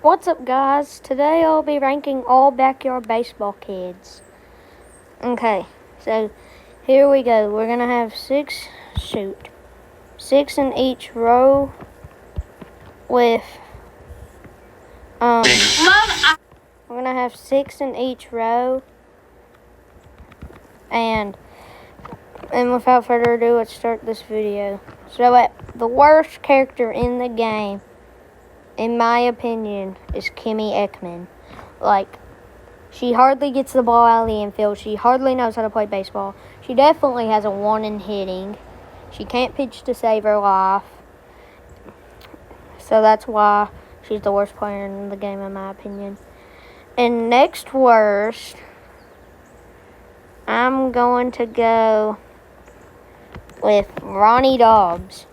What's up, guys? Today I'll be ranking all backyard baseball kids. Okay, so here we go. We're gonna have six in each row with we're gonna have 6 in each row, and without further ado, let's start this video. So, the worst character in the game, in my opinion, is Kimmy Ekman. She hardly gets the ball out of the infield. She hardly knows how to play baseball. She definitely has a 1 in hitting. She can't pitch to save her life. So that's why she's the worst player in the game, in my opinion. And next worst, I'm going to go with Ronnie Dobbs.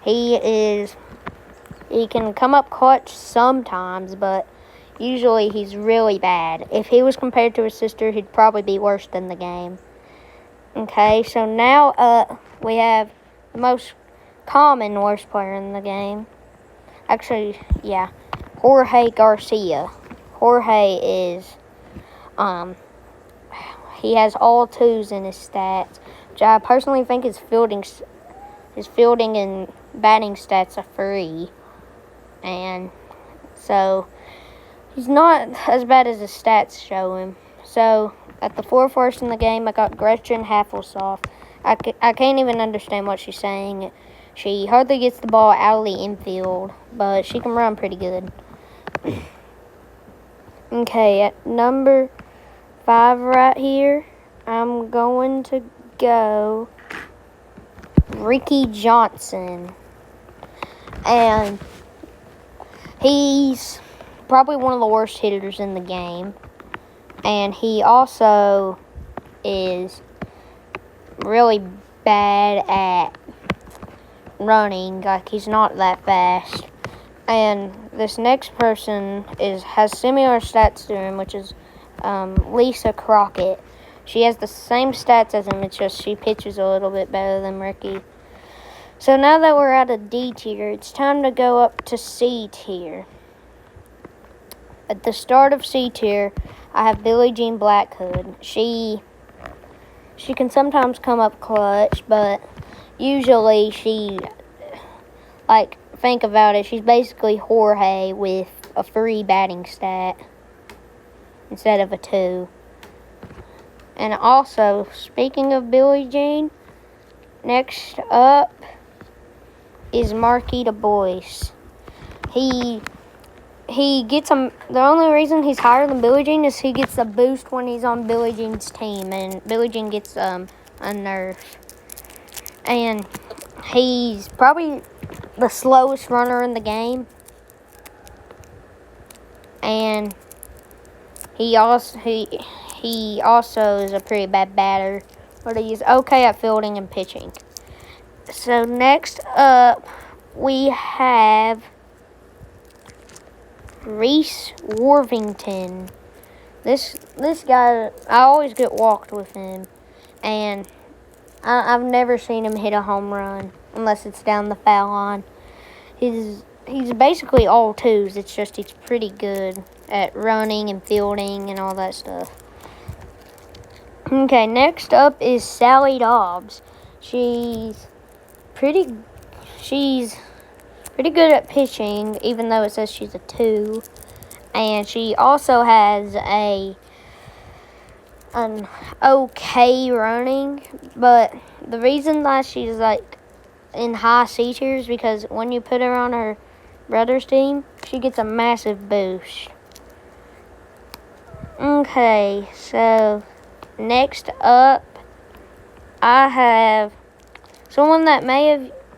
He can come up clutch sometimes, but usually he's really bad. If he was compared to his sister, he'd probably be worse than the game. Okay, so now we have the most common worst player in the game. Actually, yeah, Jorge Garcia. Jorge is, he has all 2s in his stats, which I personally think his fielding and batting stats are 3. And so he's not as bad as his stats show him. So, at the 4th worst in the game, I got Gretchen Haffelshoff. I can't even understand what she's saying. She hardly gets the ball out of the infield, but she can run pretty good. Okay, at number 5 right here, I'm going to go Ricky Johnson. And he's probably one of the worst hitters in the game. And he also is really bad at running. He's not that fast. And this next person has similar stats to him, which is Lisa Crockett. She has the same stats as him, it's just she pitches a little bit better than Ricky. So now that we're at a D tier, it's time to go up to C tier. At the start of C tier, I have Billie Jean Blackhood. She can sometimes come up clutch, but usually think about it, she's basically Jorge with a 3 batting stat instead of a 2. And also, speaking of Billie Jean, next up is Marky Du Bois. He gets the only reason he's higher than Billie Jean is he gets a boost when he's on Billie Jean's team, and Billie Jean gets a nerf. And he's probably the slowest runner in the game. And he also is a pretty bad batter, but he's okay at fielding and pitching. So next up, we have Reese Worthington. This guy, I always get walked with him, and I've never seen him hit a home run unless it's down the foul line. He's basically all 2s. It's just he's pretty good at running and fielding and all that stuff. Okay, next up is Sally Dobbs. She's pretty good at pitching, even though it says she's a 2. And she also has an okay running, but the reason that she's in high C tier is because when you put her on her brother's team, she gets a massive boost. Okay, so next up, I have someone that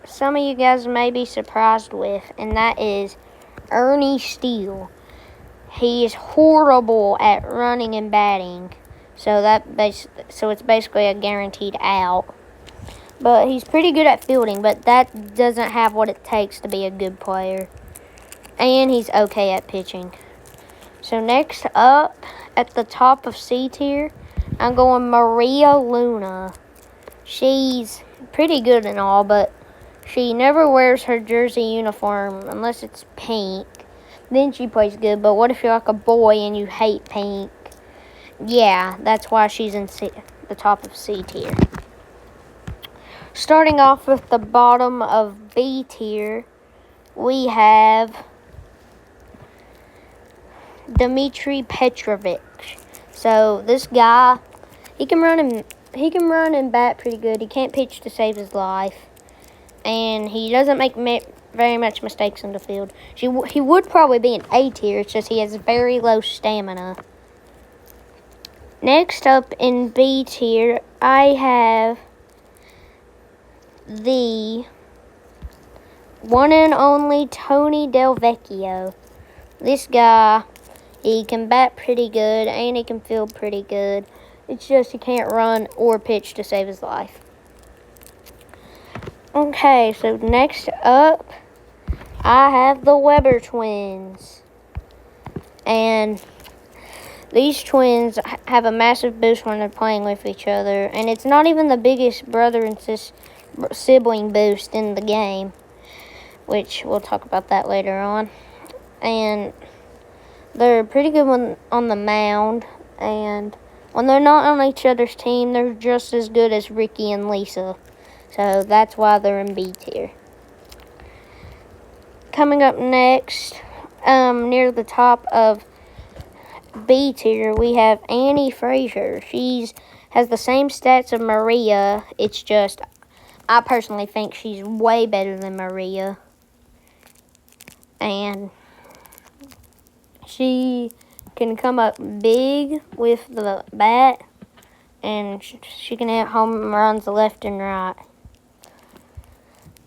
some of you guys may be surprised with, and that is Ernie Steele. He is horrible at running and batting, so it's basically a guaranteed out. But he's pretty good at fielding, but that doesn't have what it takes to be a good player. And he's okay at pitching. So next up, at the top of C tier, I'm going Maria Luna. She's pretty good and all, but she never wears her jersey uniform unless it's pink. then she plays good. But what if you're like a boy and you hate pink? Yeah, that's why she's in the top of C tier. Starting off with the bottom of B tier, we have Dmitry Petrovic. So this guy, he can run and bat pretty good. He can't pitch to save his life, and he doesn't make very much mistakes in the field. He would probably be an A tier. It's just he has very low stamina. Next up in B tier, I have the one and only Tony Delvecchio. This guy, he can bat pretty good and he can field pretty good. It's just he can't run or pitch to save his life. Okay, so next up, I have the Weber twins. And these twins have a massive boost when they're playing with each other. And it's not even the biggest brother and sibling boost in the game, which we'll talk about that later on. And they're pretty good on the mound. And when they're not on each other's team, they're just as good as Ricky and Lisa. So that's why they're in B tier. Coming up next, near the top of B tier, we have Annie Frazier. She has the same stats of Maria. It's just, I personally think she's way better than Maria. And she can come up big with the bat, and she can hit home runs left and right.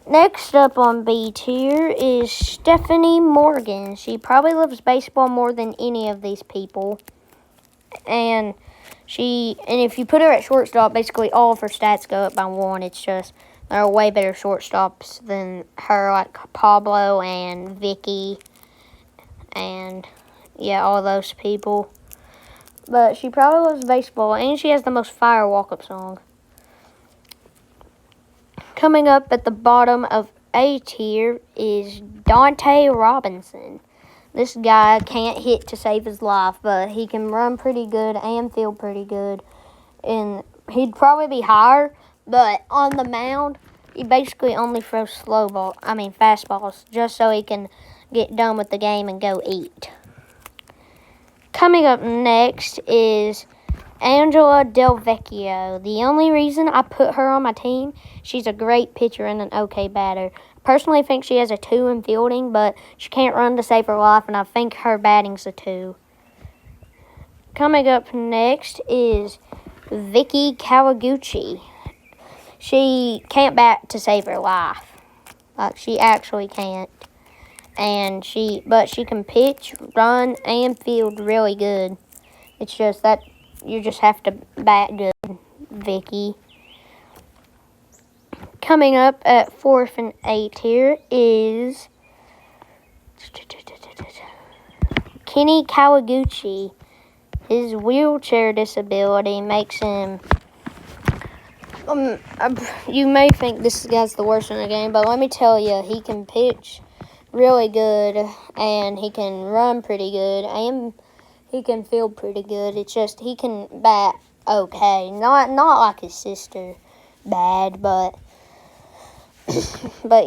Next up on B tier is Stephanie Morgan. She probably loves baseball more than any of these people. And if you put her at shortstop, basically all of her stats go up by 1. It's just there are way better shortstops than her, like Pablo and Vicky and yeah, all those people. But she probably loves baseball, and she has the most fire walk-up song. Coming up at the bottom of A tier is Dante Robinson. This guy can't hit to save his life, but he can run pretty good and field pretty good. And he'd probably be higher, but on the mound, he basically only throws fastballs, just so he can get done with the game and go eat. Coming up next is Angela Delvecchio. The only reason I put her on my team, she's a great pitcher and an okay batter. I personally think she has a 2 in fielding, but she can't run to save her life, and I think her batting's a 2. Coming up next is Vicky Kawaguchi. She can't bat to save her life. Like, she actually can't. But she can pitch, run, and field really good. It's just that you just have to bat good, Vicky. Coming up at 4th and A tier is Kenny Kawaguchi. His wheelchair disability makes him... you may think this guy's the worst in the game, but let me tell you, he can pitch really good, and he can run pretty good, and he can field pretty good. It's just he can bat okay. Not like his sister bad, but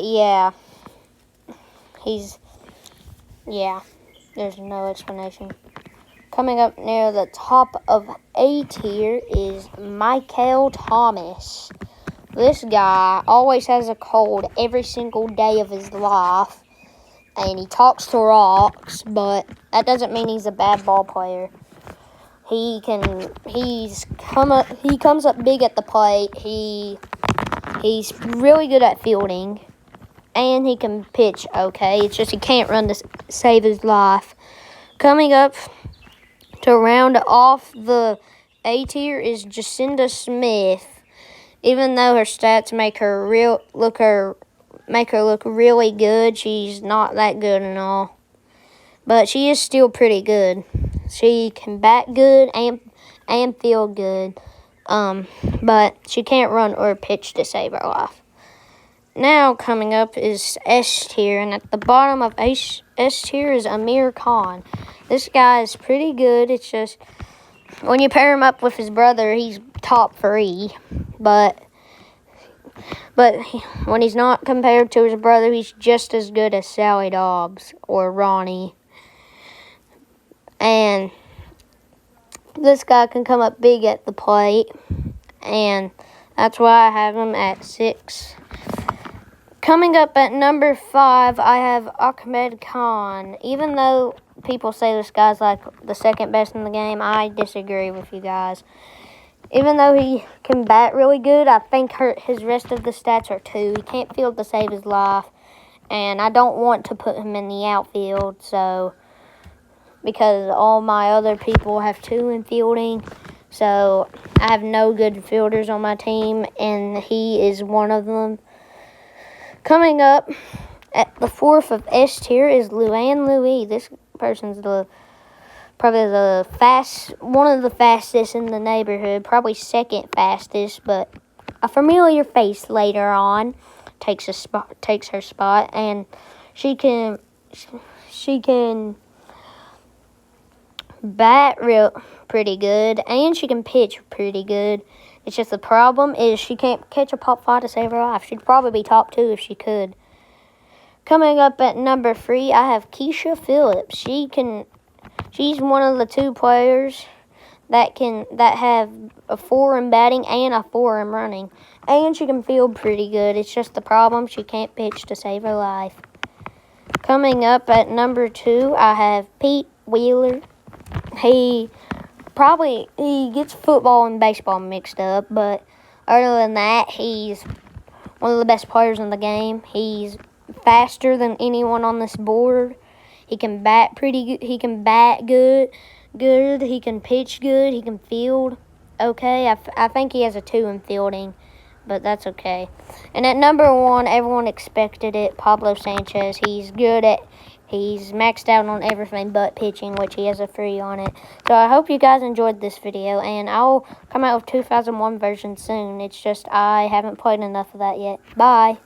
yeah. There's no explanation. Coming up near the top of A tier is Michael Thomas. This guy always has a cold every single day of his life. And he talks to rocks, but that doesn't mean he's a bad ball player. He comes up big at the plate. He's really good at fielding, and he can pitch okay. It's just he can't run to save his life. Coming up to round off the A tier is Jacinda Smith. Even though her stats make her look really good, she's not that good and all. But she is still pretty good. She can bat good and field good. But she can't run or pitch to save her life. Now coming up is S tier, and at the bottom of S S tier is Amir Khan. This guy is pretty good. It's just when you pair him up with his brother, he's top 3. But when he's not compared to his brother, he's just as good as Sally Dobbs or Ronnie. And this guy can come up big at the plate, and that's why I have him at 6. Coming up at number 5, I have Ahmed Khan. Even though people say this guy's like the second best in the game, I disagree with you guys. Even though he can bat really good, I think his rest of the stats are 2. He can't field to save his life, and I don't want to put him in the outfield, because all my other people have 2 in fielding. So I have no good fielders on my team, and he is one of them. Coming up at the 4th of S tier is Luan Louis. This person's probably one of the fastest in the neighborhood, probably second fastest, but a familiar face later on takes her spot, and she can bat pretty good, and she can pitch pretty good. It's just the problem is she can't catch a pop fly to save her life. She'd probably be top 2 if she could. Coming up at number 3, I have Keisha Phillips. She's one of the 2 players that have a 4 in batting and a 4 in running, and she can field pretty good. It's just the problem she can't pitch to save her life. Coming up at number 2, I have Pete Wheeler. He gets football and baseball mixed up, but other than that, he's one of the best players in the game. He's faster than anyone on this board. He can bat pretty good. He can bat good. He can pitch good. He can field okay. I think he has a 2 in fielding, but that's okay. And at number 1, everyone expected it, Pablo Sanchez. He's maxed out on everything but pitching, which he has a 3 on it. So I hope you guys enjoyed this video, and I'll come out with 2001 version soon. It's just I haven't played enough of that yet. Bye.